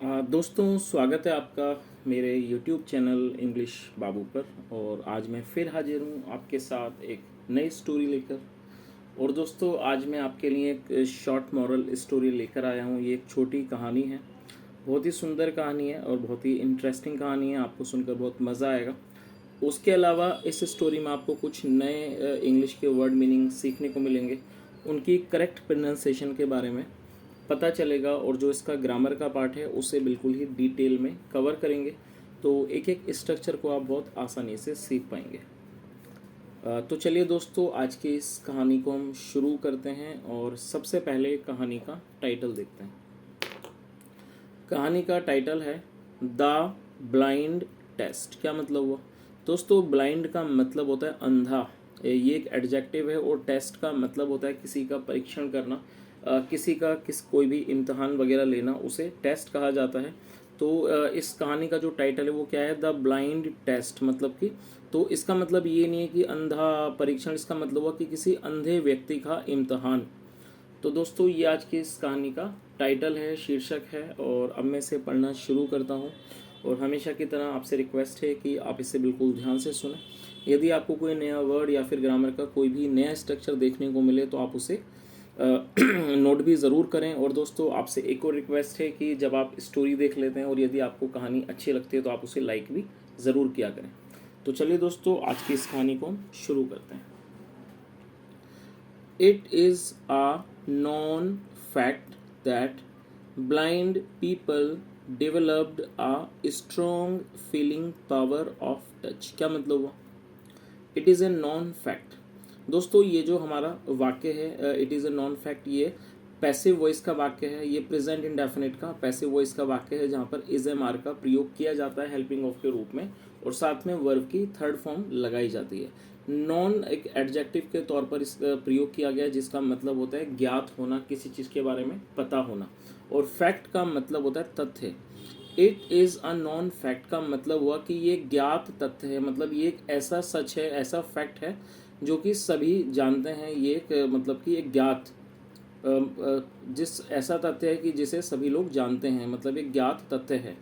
दोस्तों, स्वागत है आपका मेरे YouTube चैनल इंग्लिश बाबू पर। और आज मैं फिर हाजिर हूँ आपके साथ एक नई स्टोरी लेकर। और दोस्तों, आज मैं आपके लिए एक शॉर्ट मॉरल स्टोरी लेकर आया हूँ। ये एक छोटी कहानी है, बहुत ही सुंदर कहानी है और बहुत ही इंटरेस्टिंग कहानी है। आपको सुनकर बहुत मज़ा आएगा। उसके अलावा इस स्टोरी में आपको कुछ नए इंग्लिश के वर्ड मीनिंग सीखने को मिलेंगे, उनकी करेक्ट प्रोनाउंसिएशन के बारे में पता चलेगा। और जो इसका ग्रामर का पार्ट है उसे बिल्कुल ही डिटेल में कवर करेंगे, तो एक एक स्ट्रक्चर को आप बहुत आसानी से सीख पाएंगे। तो चलिए दोस्तों, आज की इस कहानी को हम शुरू करते हैं और सबसे पहले कहानी का टाइटल देखते हैं। कहानी का टाइटल है द ब्लाइंड टेस्ट। क्या मतलब हुआ दोस्तों? ब्लाइंड का मतलब होता है अंधा, ये एक एडजेक्टिव है। और टेस्ट का मतलब होता है किसी का परीक्षण करना, किसी का कोई भी इम्तहान वगैरह लेना, उसे टेस्ट कहा जाता है। तो इस कहानी का जो टाइटल है वो क्या है? The blind test. मतलब कि तो इसका मतलब ये नहीं है कि अंधा परीक्षण, इसका मतलब हुआ कि किसी अंधे व्यक्ति का इम्तहान। तो दोस्तों, ये आज की इस कहानी का टाइटल है, शीर्षक है। और अब मैं इसे पढ़ना शुरू करता हूँ। और हमेशा की तरह आपसे रिक्वेस्ट है कि आप इसे बिल्कुल ध्यान से सुनें। यदि आपको कोई नया वर्ड या फिर ग्रामर का कोई भी नया स्ट्रक्चर देखने को मिले तो आप उसे नोट भी ज़रूर करें। और दोस्तों, आपसे एक और रिक्वेस्ट है कि जब आप स्टोरी देख लेते हैं और यदि आपको कहानी अच्छी लगती है तो आप उसे लाइक भी ज़रूर किया करें। तो चलिए दोस्तों, आज की इस कहानी को हम शुरू करते हैं। It is a known fact that blind people developed a strong feeling power of touch। क्या मतलब हुआ? It is a non fact. दोस्तों, ये जो हमारा वाक्य है, it is a non fact, ये पैसिव वॉइस का वाक्य है। ये प्रेजेंट इंडेफिनिट का पैसिव वॉइस का वाक्य है, जहाँ पर इज एम आर का प्रयोग किया जाता है हेल्पिंग ऑफ के रूप में, और साथ में वर्ब की थर्ड फॉर्म लगाई जाती है। नॉन एक एडजेक्टिव के तौर पर इस प्रयोग किया गया है, जिसका मतलब होता है ज्ञात होना, किसी चीज़ के बारे में पता होना। और फैक्ट का मतलब होता है तथ्य। It is a non fact का मतलब हुआ कि ये ज्ञात तथ्य है, मतलब ये एक ऐसा सच है, ऐसा फैक्ट है जो कि सभी जानते हैं। ये एक मतलब कि एक ज्ञात जिस ऐसा तथ्य है कि जिसे सभी लोग जानते हैं, मतलब एक ज्ञात तथ्य है।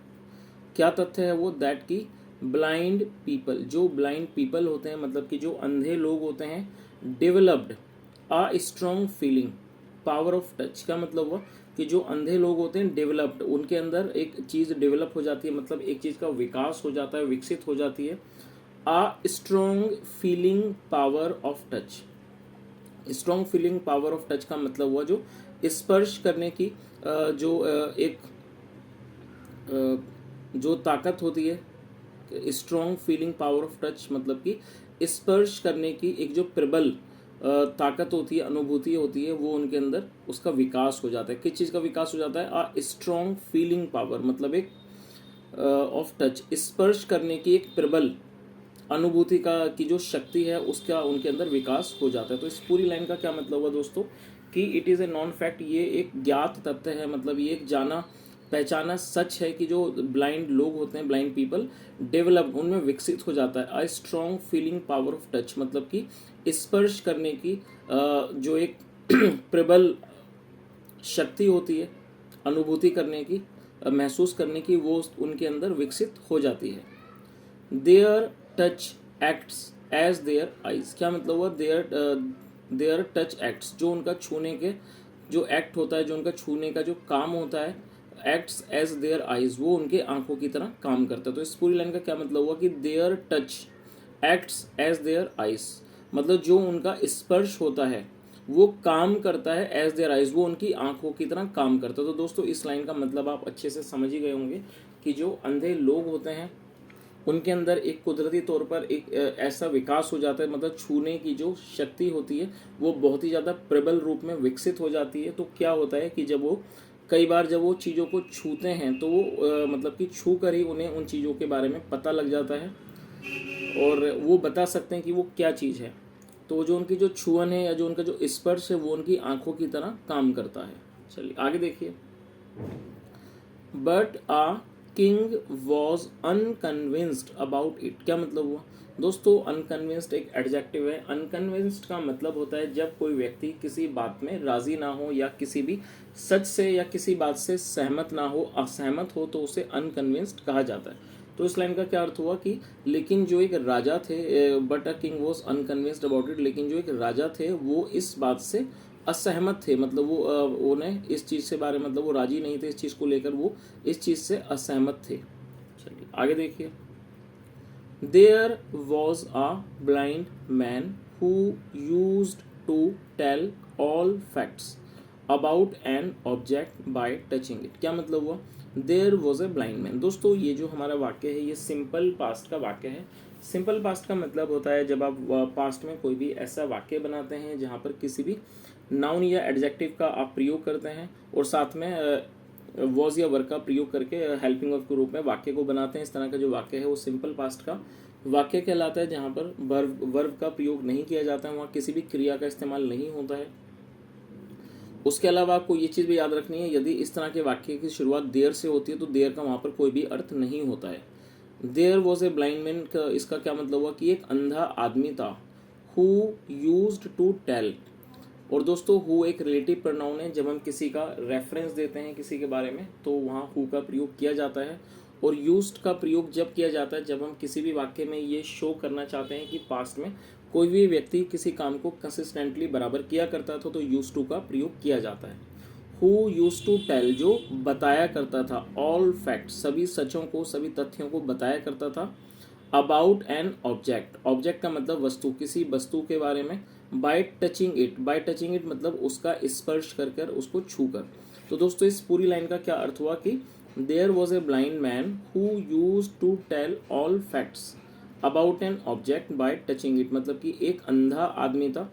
क्या तथ्य है वो? दैट की ब्लाइंड पीपल, जो ब्लाइंड पीपल होते हैं, मतलब कि जो अंधे लोग होते हैं, developed a strong feeling power of touch. का मतलब हुआ कि जो अंधे लोग होते हैं डेवलप्ड, उनके अंदर एक चीज़ डेवलप हो जाती है, मतलब एक चीज़ का विकास हो जाता है, विकसित हो जाती है। A strong feeling power of touch. Strong feeling power of touch का मतलब हुआ जो स्पर्श करने की जो ताकत होती है। Strong feeling power of touch मतलब कि स्पर्श करने की एक जो प्रबल ताकत होती है, अनुभूति होती है, वो उनके अंदर उसका विकास हो जाता है। किस चीज़ का विकास हो जाता है? स्ट्रॉन्ग फीलिंग पावर मतलब एक ऑफ टच, स्पर्श करने की एक प्रबल अनुभूति का की जो शक्ति है उसका उनके अंदर विकास हो जाता है। तो इस पूरी लाइन का क्या मतलब हुआ दोस्तों? कि it is a non fact, ये एक ज्ञात तथ्य है, मतलब ये एक जाना पहचाना सच है कि जो ब्लाइंड लोग होते हैं, ब्लाइंड पीपल, डेवलप उनमें विकसित हो जाता है a strong feeling power of touch, मतलब कि स्पर्श करने की जो एक प्रबल शक्ति होती है, अनुभूति करने की, महसूस करने की, वो उनके अंदर विकसित हो जाती है। Their touch acts as their eyes. क्या मतलब हुआ? देयर टच एक्ट्स, जो उनका छूने के जो एक्ट होता है, जो उनका छूने का जो काम होता है, एक्ट्स एज देयर आइज, वो उनके आंखों की तरह काम करता है। तो इस पूरी लाइन का क्या मतलब हुआ कि their touch acts as their eyes, मतलब जो उनका स्पर्श होता है वो काम करता है एज देयर आइज, वो उनकी आंखों की तरह काम करता है। तो दोस्तों, इस लाइन का मतलब आप अच्छे से समझ ही गए होंगे कि जो अंधे लोग होते हैं उनके अंदर एक कुदरती तौर पर एक ऐसा विकास हो जाता है, मतलब छूने की जो शक्ति होती है वो बहुत ही ज़्यादा प्रबल रूप में विकसित हो जाती है। तो क्या होता है कि जब वो कई बार जब वो चीज़ों को छूते हैं तो वो मतलब कि छू कर ही उन्हें उन चीज़ों के बारे में पता लग जाता है और वो बता सकते हैं कि वो क्या चीज़ है। तो जो उनकी जो छुअन है या जो उनका जो स्पर्श है वो उनकी आंखों की तरह काम करता है। चलिए आगे देखिए। But a king was unconvinced about it. क्या मतलब हुआ दोस्तों? अनकन्विंस्ड एक एडजेक्टिव है। अनकन्विंस्ड का मतलब होता है जब कोई व्यक्ति किसी बात में राजी ना हो या किसी भी सच से या किसी बात से सहमत ना हो, असहमत हो, तो उसे अनकन्विंस्ड कहा जाता है। तो इस लाइन का क्या अर्थ हुआ कि लेकिन जो एक राजा थे, but a king was unconvinced about it, लेकिन जो एक राजा थे वो इस बात से असहमत थे, मतलब वो ने इस चीज़ से बारे मतलब वो राजी नहीं थे इस चीज़ को लेकर, वो इस चीज़ से असहमत थे। चलिए आगे देखिए। There was a blind man who used to tell all facts about an object by touching it. क्या मतलब हुआ? There was a blind man. दोस्तों ये जो हमारा वाक्य है ये सिंपल पास्ट का वाक्य है। सिंपल पास्ट का मतलब होता है जब आप पास्ट में कोई भी ऐसा वाक्य बनाते हैं जहाँ पर किसी भी नाउन या एडजेक्टिव का आप प्रयोग करते हैं और साथ में वॉज या वर्क का प्रयोग करके हेल्पिंग ऑफ के रूप में वाक्य को बनाते हैं। इस तरह का जो वाक्य है वो सिंपल पास्ट का वाक्य कहलाता है, जहाँ पर वर्ब का प्रयोग नहीं किया जाता है, वहाँ किसी भी क्रिया का इस्तेमाल नहीं होता है। उसके अलावा आपको ये चीज़ भी याद रखनी है, यदि इस तरह के वाक्य की शुरुआत देयर से होती है तो देयर का वहाँ पर कोई भी अर्थ नहीं होता है। There was a blind man का इसका क्या मतलब हुआ कि एक अंधा आदमी था। हु यूज्ड टू टेल, और दोस्तों हु एक रिलेटिव प्रोनाउन है। जब हम किसी का रेफरेंस देते हैं किसी के बारे में तो वहाँ हु का प्रयोग किया जाता है, और यूज्ड का प्रयोग जब किया जाता है जब हम किसी भी वाक्य में ये शो करना चाहते हैं कि पास्ट में कोई भी व्यक्ति किसी काम को कंसिस्टेंटली बराबर किया करता था तो यूज टू का प्रयोग किया जाता है। हु यूज टू टेल जो बताया करता था, ऑल फैक्ट सभी सचों को सभी तथ्यों को बताया करता था, अबाउट एन ऑब्जेक्ट, ऑब्जेक्ट का मतलब वस्तु, किसी वस्तु के बारे में, bye touching it, bye touching it मतलब उसका स्पर्श कर कर उसको छू कर। तो दोस्तों इस पूरी लाइन का क्या अर्थ हुआ कि there was a blind man who use to tell all facts about an object by touching it, मतलब कि एक अंधा आदमी था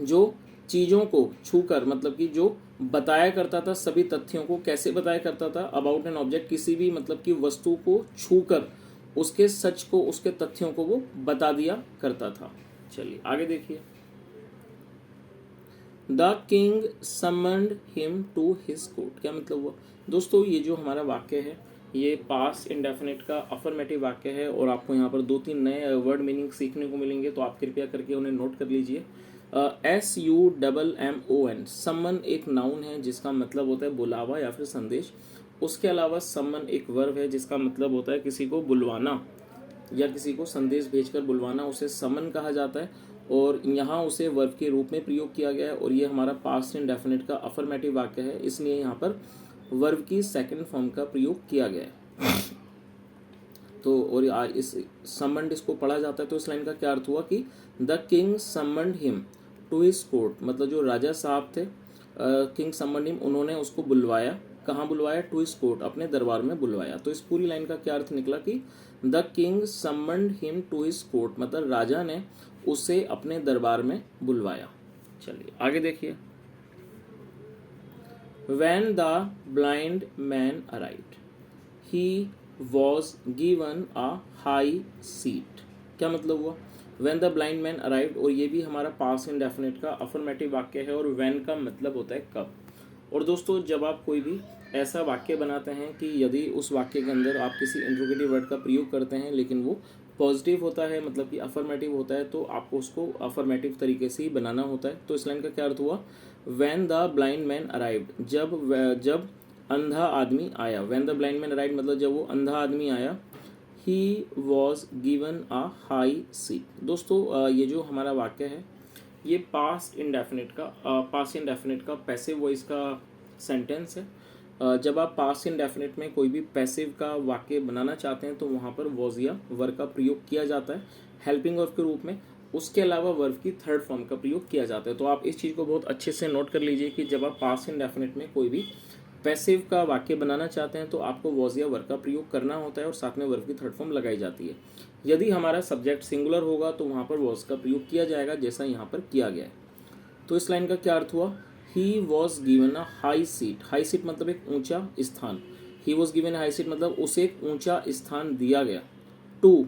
जो चीज़ों को छूकर, मतलब कि जो बताया करता था सभी तथ्यों को, कैसे बताया करता था? अबाउट एन ऑब्जेक्ट किसी भी मतलब कि वस्तु को छूकर उसके सच को उसके तथ्यों को वो बता दिया करता था। चलिए आगे देखिए। The king summoned him to his court. क्या मतलब हुआ? दोस्तों ये जो हमारा वाक्य है ये पास्ट इंडेफिनिट का अफर्मेटिव वाक्य है और आपको यहाँ पर 2-3 नए वर्ड मीनिंग सीखने को मिलेंगे, तो आप कृपया करके उन्हें नोट कर लीजिए। SUMMON, समन एक नाउन है जिसका मतलब होता है बुलावा या फिर संदेश। उसके अलावा समन एक वर्ब है जिसका मतलब होता है किसी को बुलवाना या किसी को संदेश भेजकर बुलवाना, उसे समन कहा जाता है और यहाँ उसे वर्ब के रूप में प्रयोग किया गया है। और ये हमारा पास्ट इंडेफिनिट का अफर्मेटिव वाक्य है, इसलिए यहाँ पर वर्ब की सेकंड फॉर्म का प्रयोग किया गया है। तो और इस समन्ड इसको पढ़ा जाता है। तो इस लाइन का क्या अर्थ हुआ कि the king summoned him to his court, मतलब जो राजा साहब थे किंग समन्ड हिम, उन्होंने उसको बुलवाया। कहाँ बुलवाया? टू हिज कोर्ट, अपने दरबार में बुलवाया। तो इस पूरी लाइन का क्या अर्थ निकला कि the king summoned him to his court, मतलब राजा ने उसे अपने दरबार में बुलवाया। चलिए आगे देखिए। When the blind man arrived, he was given a high seat। क्या मतलब हुआ? When the blind man arrived, और ये भी हमारा पास्ट इंडेफिनिट का अफर्मेटिव वाक्य है और when का मतलब होता है कब। और दोस्तों जब आप कोई भी ऐसा वाक्य बनाते हैं कि यदि उस वाक्य के अंदर आप किसी इंट्रोगेटिव वर्ड का प्रयोग करते हैं लेकिन वो पॉजिटिव होता है, मतलब कि अफर्मेटिव होता है, तो आपको उसको अफर्मेटिव तरीके से ही बनाना होता है। तो इस लाइन का क्या अर्थ हुआ? When the blind man arrived, जब अंधा आदमी आया। When the blind man arrived मतलब जब वो अंधा आदमी आया। He was given a high seat। दोस्तों ये जो हमारा वाक्य है ये पास्ट इंडेफिनिट का पैसिव वॉइस का सेंटेंस है। जब आप पास्ट इंडेफिनिट में कोई भी पैसिव का वाक्य बनाना चाहते हैं तो वहाँ पर वॉज या वर्ब का प्रयोग किया जाता है हेल्पिंग वर्ब के रूप में। उसके अलावा वर्ब की थर्ड फॉर्म का प्रयोग किया जाता है। तो आप इस चीज़ को बहुत अच्छे से नोट कर लीजिए कि जब आप पास्ट इंडेफिनिट में कोई भी पैसिव का वाक्य बनाना चाहते हैं तो आपको वॉज या वर्ब का प्रयोग करना होता है और साथ में वर्ब की थर्ड फॉर्म लगाई जाती है। यदि हमारा सब्जेक्ट सिंगुलर होगा तो वहाँ पर वॉज का प्रयोग किया जाएगा जैसा यहाँ पर किया गया है। तो इस लाइन का क्या अर्थ हुआ? ही was given a high seat. High seat मतलब एक ऊंचा स्थान। ही वॉज गिवन हाई सीट मतलब उसे एक ऊंचा स्थान दिया गया। टू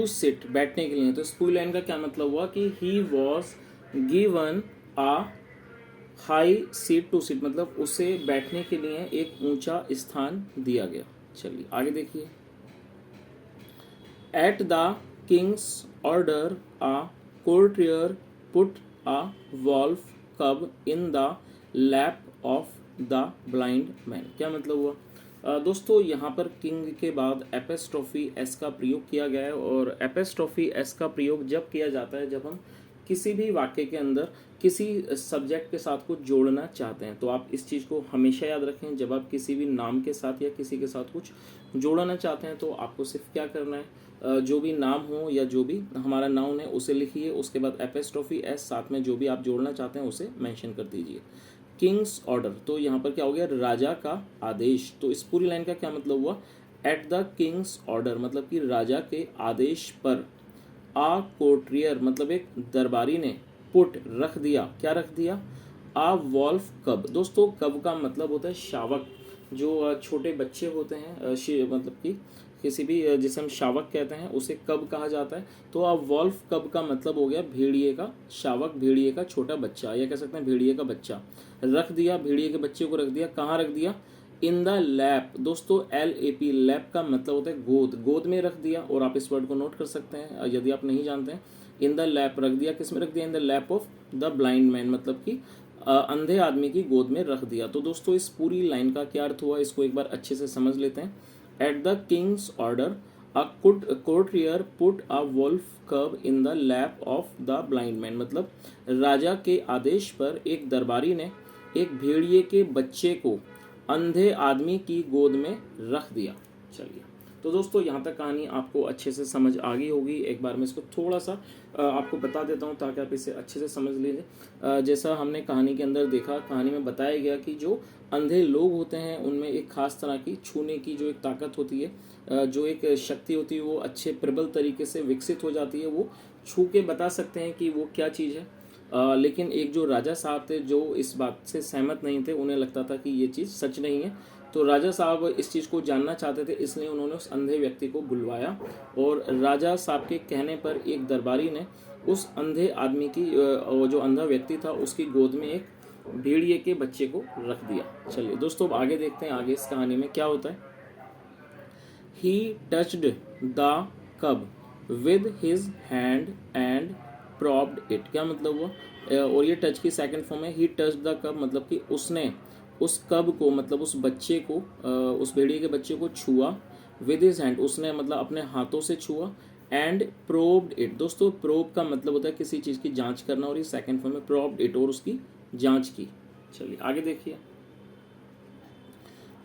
सिट बैठने के लिए। तो इस पूरी लाइन का क्या मतलब हुआ कि he was given a high seat to sit मतलब उसे बैठने के लिए एक ऊंचा स्थान दिया गया। चलिए आगे देखिए। At the king's order a courtier put a wolf cub in the lap of the blind man. क्या मतलब हुआ? दोस्तों यहाँ पर किंग के बाद एपेस्ट्रॉफी एस का प्रयोग किया गया है, और एपेस्ट्रॉफी एस का प्रयोग जब किया जाता है जब हम किसी भी वाक्य के अंदर किसी सब्जेक्ट के साथ कुछ जोड़ना चाहते हैं। तो आप इस चीज़ को हमेशा याद रखें, जब आप किसी भी नाम के साथ या किसी के साथ कुछ जोड़ना चाहते हैं तो आपको सिर्फ क्या करना है, जो भी नाम हो या जो भी हमारा नाउन है उसे लिखिए, उसके बाद एपेस्ट्रॉफी एस साथ में जो भी आप जोड़ना चाहते हैं उसे मेंशन कर दीजिए। किंग्स ऑर्डर, तो यहाँ पर क्या हो गया, राजा का आदेश। तो इस पूरी लाइन का क्या मतलब हुआ, एट द किंग्स ऑर्डर मतलब कि राजा के आदेश पर, आ कोर्ट्रियर मतलब एक दरबारी ने, पुट रख दिया, क्या रख दिया, आ वॉल्फ कब। दोस्तों कब का मतलब होता है शावक, जो छोटे बच्चे होते हैं, मतलब कि किसी भी जिसे हम शावक कहते हैं उसे कब कहा जाता है। तो आ वॉल्फ कब का मतलब हो गया भेड़िए का शावक, भेड़िए का छोटा बच्चा, या कह सकते हैं भेड़िए का बच्चा। रख दिया, भेड़िए के बच्चे को रख दिया, कहाँ रख दिया, इन द लैप। दोस्तों LAP लैप का मतलब होता है गोद, गोद में रख दिया। और आप इस वर्ड को नोट कर सकते हैं यदि आप नहीं जानते हैं। इन द लैप रख दिया, किस में रख दिया, इन the lap of the blind man मतलब कि अंधे आदमी की गोद में रख दिया। तो दोस्तों इस पूरी लाइन का क्या अर्थ हुआ, इसको एक बार अच्छे से समझ लेते हैं। At the king's order a courtier put a wolf cub in the lap of the blind man मतलब राजा के आदेश पर एक दरबारी ने एक भेड़िए के बच्चे को अंधे आदमी की गोद में रख दिया। चलिए, तो दोस्तों यहाँ तक कहानी आपको अच्छे से समझ आ गई होगी। एक बार मैं इसको थोड़ा सा आपको बता देता हूँ ताकि आप इसे अच्छे से समझ लीजिए। जैसा हमने कहानी के अंदर देखा, कहानी में बताया गया कि जो अंधे लोग होते हैं उनमें एक खास तरह की छूने की जो एक ताकत होती है, जो एक शक्ति होती है, वो अच्छे प्रबल तरीके से विकसित हो जाती है। वो छू के बता सकते हैं कि वो क्या चीज़ है। लेकिन एक जो राजा साहब थे जो इस बात से सहमत नहीं थे, उन्हें लगता था कि ये चीज़ सच नहीं है। तो राजा साहब इस चीज़ को जानना चाहते थे, इसलिए उन्होंने उस अंधे व्यक्ति को बुलवाया, और राजा साहब के कहने पर एक दरबारी ने उस अंधे आदमी की, वो जो अंधा व्यक्ति था उसकी गोद में एक भेड़िए के बच्चे को रख दिया। चलिए दोस्तों अब आगे देखते हैं, आगे इस कहानी में क्या होता है। ही टच्ड द कब with his hand and propped it. क्या मतलब हुआ, और ये टच की सेकंड फॉर्म है। ही टच द कब मतलब कि उसने उस कब को मतलब उस बच्चे को, उस भेड़िए के बच्चे को छुआ। विद हिज हैंड उसने मतलब अपने हाथों से छुआ। एंड प्रोब्ड इट, दोस्तों प्रोब का मतलब होता है किसी चीज़ की जांच करना, और ये सेकंड फॉर्म में प्रोब्ड इट, और उसकी जांच की। चलिए आगे देखिए।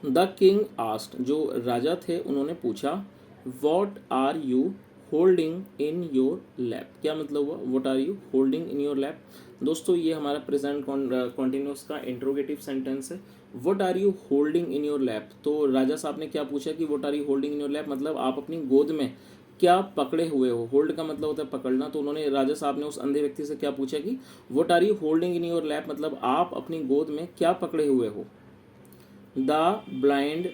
द किंग आस्क्ड, जो राजा थे उन्होंने पूछा, what are you holding in your lap. क्या मतलब हुआ, what are you holding in your lap. दोस्तों ये हमारा प्रेजेंट कॉन्टिन्यूस का इंट्रोगेटिव सेंटेंस है। What are you holding in your lap, तो राजा साहब ने क्या पूछा कि what are you holding in your lap मतलब आप अपनी गोद में क्या पकड़े हुए हो। होल्ड का मतलब होता है पकड़ना। तो उन्होंने, राजा साहब ने उस अंधे व्यक्ति से क्या पूछा कि what are you holding in your lap मतलब आप अपनी गोद में क्या पकड़े हुए हो। द ब्लाइंड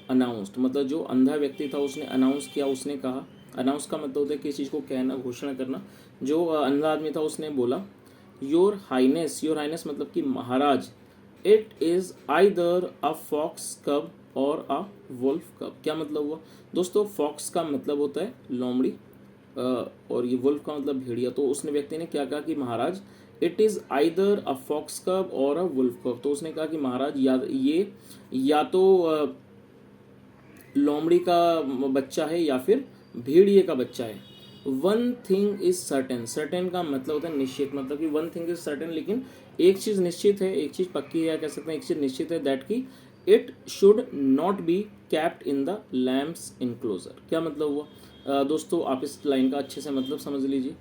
अनाउंस्ड मतलब जो अंधा व्यक्ति था उसने अनाउंस किया, उसने कहा। अनाउंस का मतलब होता है किसी चीज़ को कहना, घोषणा करना। जो अंधा आदमी था उसने बोला, योर हाइनेस, योर हाइनेस मतलब कि महाराज, it is either a fox cub or a wolf कब। क्या मतलब हुआ, दोस्तों फॉक्स का मतलब होता है लोमड़ी, और ये वुल्फ का मतलब भेड़िया। तो उसने व्यक्ति ने क्या कहा कि महाराज, it is either a fox cub or a wolf कब। तो उसने कहा कि महाराज या तो लोमड़ी का बच्चा है या फिर भेड़िए का बच्चा है। One thing is certain, certain का मतलब होता है निश्चित, मतलब कि वन थिंग इज सर्टेन, लेकिन एक चीज़ निश्चित है, एक चीज़ पक्की है, कह सकते हैं एक चीज़ निश्चित है, दैट की it should not be kept in the lamps enclosure. क्या मतलब हुआ, दोस्तों आप इस लाइन का अच्छे से मतलब समझ लीजिए।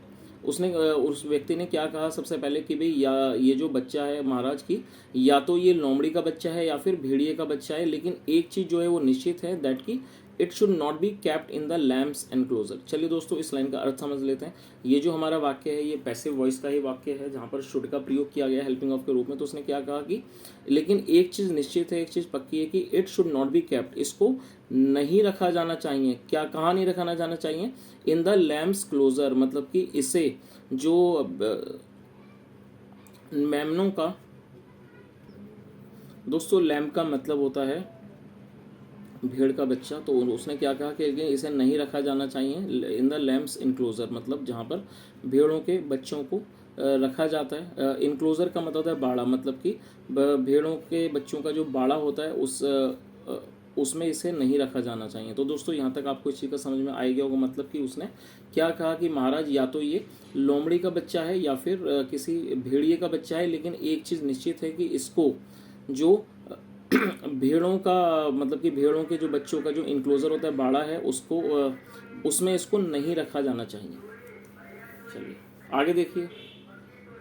उसने उस व्यक्ति ने क्या कहा सबसे पहले कि भाई या ये जो बच्चा है महाराज की, या तो ये लोमड़ी का बच्चा है या फिर भेड़िए का बच्चा है, लेकिन एक चीज़ जो है वो निश्चित है, दैट की it should not be kept in the lamps enclosure. चलिए दोस्तों इस लाइन का अर्थ समझ लेते हैं। ये जो हमारा वाक्य है ये पैसिव वॉइस का ही वाक्य है, जहाँ पर शुड का प्रयोग किया गया हेल्पिंग ऑफ के रूप में। तो उसने क्या कहा कि लेकिन एक चीज़ निश्चित है, एक चीज़ पक्की है कि it should not be kept, इसको नहीं रखा जाना चाहिए। क्या, कहाँ नहीं रखा जाना चाहिए, इन द लैम्प्स क्लोजर मतलब कि इसे जो मेमनों का दोस्तों लैम्प का मतलब होता है भेड़ का बच्चा। तो उसने क्या कहा कि इसे नहीं रखा जाना चाहिए इन द लैम्प्स इनक्लोजर, मतलब जहाँ पर भेड़ों के बच्चों को रखा जाता है। इनक्लोजर का मतलब होता है बाड़ा, मतलब कि भेड़ों के बच्चों का जो बाड़ा होता है उसमें इसे नहीं रखा जाना चाहिए। तो दोस्तों यहाँ तक आपको इस चीज़ का समझ में आ गया होगा, मतलब कि उसने क्या कहा कि महाराज या तो ये लोमड़ी का बच्चा है या फिर किसी भेड़िए का बच्चा है, लेकिन एक चीज़ निश्चित है कि इसको जो भेड़ों का मतलब कि भेड़ों के जो बच्चों का जो इनक्लोजर होता है बाड़ा है उसको उसमें इसको नहीं रखा जाना चाहिए। चलिए आगे देखिए।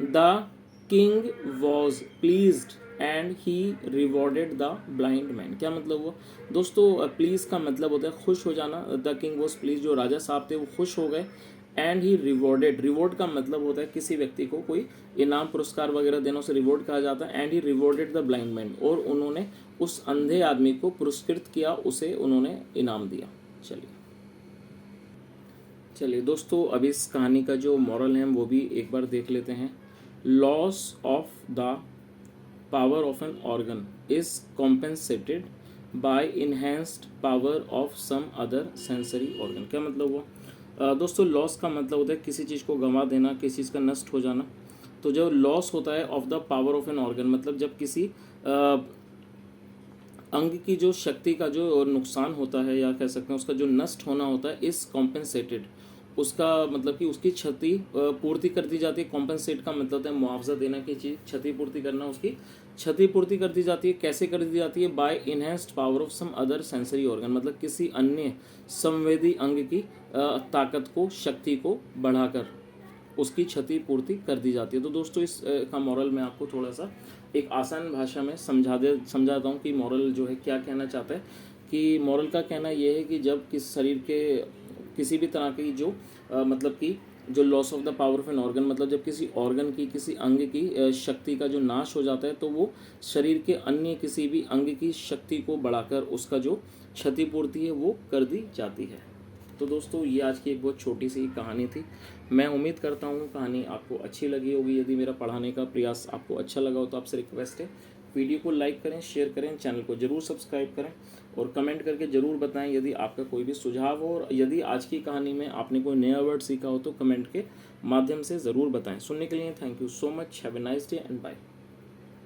The king was pleased and he rewarded the blind man. क्या मतलब हुआ दोस्तों? प्लीज का मतलब होता है खुश हो जाना। द किंग वॉज प्लीज, जो राजा साहब थे वो खुश हो गए। एंड ही रिवॉर्डेड, रिवॉर्ड का मतलब होता है किसी व्यक्ति को कोई इनाम पुरस्कार वगैरह देना, उसे रिवॉर्ड कहा जाता है। And he rewarded the blind man, और उन्होंने उस अंधे आदमी को पुरस्कृत किया, उसे उन्होंने इनाम दिया। चलिए चलिए दोस्तों, अब इस कहानी का जो मॉरल है वो भी एक बार देख लेते हैं। Loss of the power of an organ is compensated by enhanced power of some other sensory organ. क्या मतलब हुआ दोस्तों? लॉस का मतलब होता है किसी चीज़ को गंवा देना, किसी चीज़ का नष्ट हो जाना। तो जो लॉस होता है of the power of an organ, मतलब जब किसी अंग की जो शक्ति का जो नुकसान होता है, या कह सकते हैं उसका जो नष्ट होना होता है, इस कॉम्पेंसेटेड, उसका मतलब कि उसकी क्षति पूर्ति कर दी जाती है। कॉम्पेंसेट का मतलब होता है मुआवजा देना, की चीज़ क्षतिपूर्ति करना, उसकी क्षतिपूर्ति कर दी जाती है। कैसे कर दी जाती है? By enhanced power of some other sensory organ, मतलब किसी अन्य संवेदी अंग की ताकत को, शक्ति को बढ़ाकर उसकी क्षतिपूर्ति कर दी जाती है। तो दोस्तों इस का मॉरल मैं आपको थोड़ा सा एक आसान भाषा में समझाता हूँ कि मॉरल जो है क्या कहना चाहता है। कि मॉरल का कहना ये है कि जब किस शरीर के किसी भी तरह की जो मतलब कि जो loss of the power of an organ, मतलब जब किसी ऑर्गन की, किसी अंग की शक्ति का जो नाश हो जाता है, तो वो शरीर के अन्य किसी भी अंग की शक्ति को बढ़ाकर उसका जो क्षतिपूर्ति है वो कर दी जाती है। तो दोस्तों ये आज की एक बहुत छोटी सी कहानी थी। मैं उम्मीद करता हूँ कहानी आपको अच्छी लगी होगी। यदि मेरा पढ़ाने का प्रयास आपको अच्छा लगा हो तो आपसे रिक्वेस्ट है, वीडियो को लाइक करें, शेयर करें, चैनल को ज़रूर सब्सक्राइब करें और कमेंट करके ज़रूर बताएं यदि आपका कोई भी सुझाव हो। और यदि आज की कहानी में आपने कोई नया वर्ड सीखा हो तो कमेंट के माध्यम से ज़रूर बताएं। सुनने के लिए thank you so much. Have a nice day and bye.